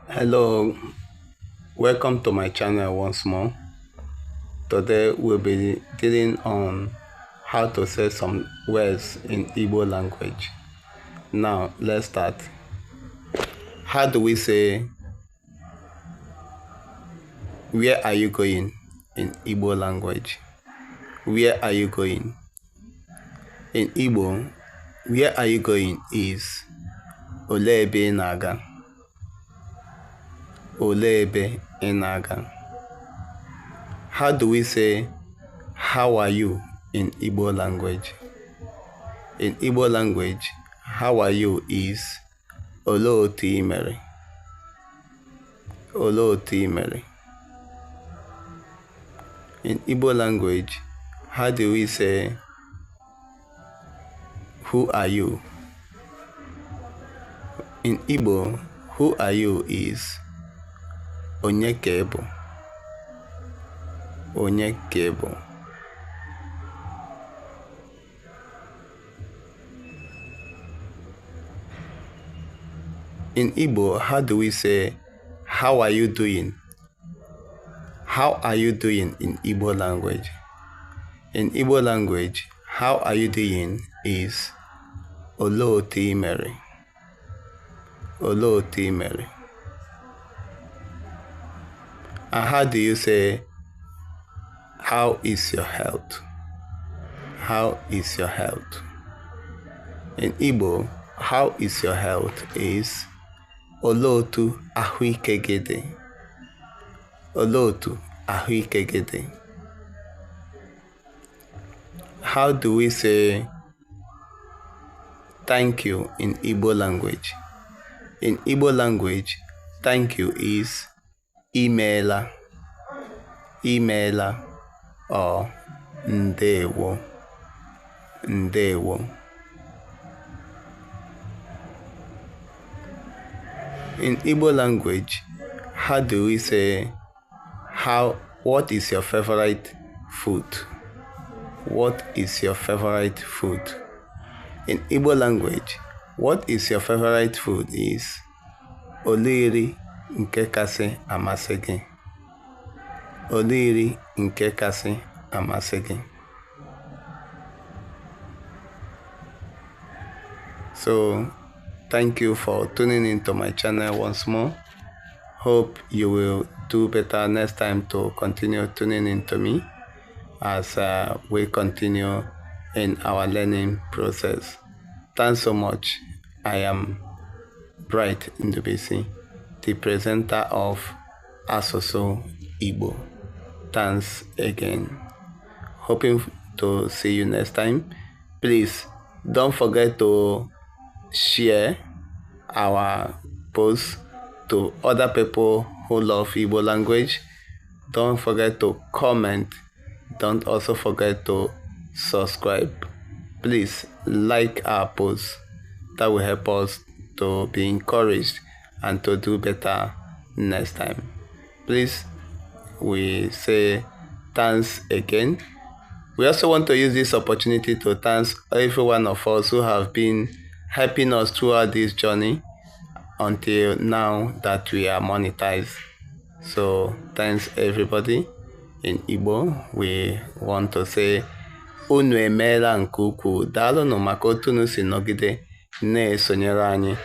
Hello, welcome to my channel once more. Today we'll be dealing on how to say some words in Igbo language. Now let's start. How do we say where are you going in Igbo language? Where are you going? In Igbo, where are you going is Olee ebe ị na-aga? Olee ebe ị na-aga? How do we say how are you in Igbo language? In Igbo language, how are you is Olee otu ị mere? Olee otu ị mere? In Igbo language, how do we say who are you? In Igbo, who are you is Onye ka ị bụ? Onye ka ị bụ? In Igbo, how do we say how are you doing? How are you doing in Igbo language? In Igbo language, how are you doing is Olee otu ị mere? Olee otu ị mere? And how do you say how is your health? How is your health? In Igbo, how is your health is Olee otu ahụike gị dị? Olee otu ahụike gị dị? How do we say thank you in Igbo language? In Igbo language, thank you is imeela, imeela, or ndewo, ndewo. In Igbo language, how do we say what is your favorite food? What is your favorite food? In Igbo language, what is your favorite food is Olee nri nke kasị amasị gị? Olee nri nke kasị amasị gị? So, thank you for tuning into my channel once more. Hope you will do better next time to continue tuning into me as we continue in our learning process. Thanks so much. I am Bright Ndubisi, the presenter of Asoso Igbo. Thanks again. Hoping to see you next time. Please don't forget to share our posts to other people who love Igbo language. Don't forget to comment. Don't also forget to subscribe. Please like our posts. That will help us to be encouraged and to do better next time. Please, we say thanks again. We also want to use this opportunity to thank every one of us who have been helping us throughout this journey until now that we are monetized. So thanks everybody. In Igbo, we want to say unu emeela nke ukwuu. Daalụnụ maka otu unu si nọgide na-esonyere anyị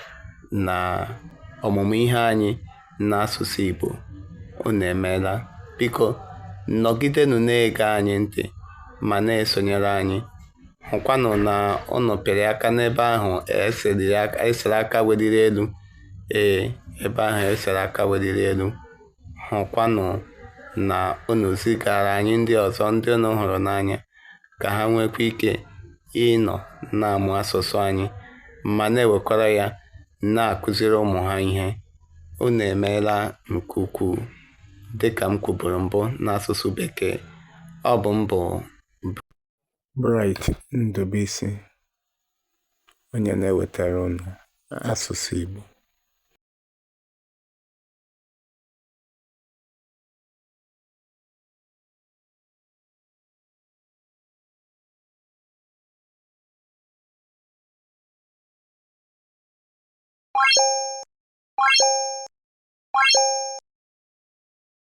na ọmụmụ ihe anyị n'asụsụ Igbo. Unu emeela. Biko nọgidenụ na-ege anyị ntị ma na-esonyere anyị. Hụkwanụ na unu pịrị aka n'ebe ahụ esere aka weliri elu. Ebe ahụ esere aka weliri elu. Hụkwanụ na unu zigara anyị ndị ọzọ ndị unu hụrụ n'anya ka ha nwekwa ike ịnọ na-amụ asụsụ anyị ma na-ewekwara ya na-akụziri ụmụ ha ihe. Unu emeela nke ukwuu. Dịka m kwuburu mbụ n'asụsụ Bekee, ọ bụ mbụ Bright Ndubisi, onye na-ewetara unu asụsụ Igbo.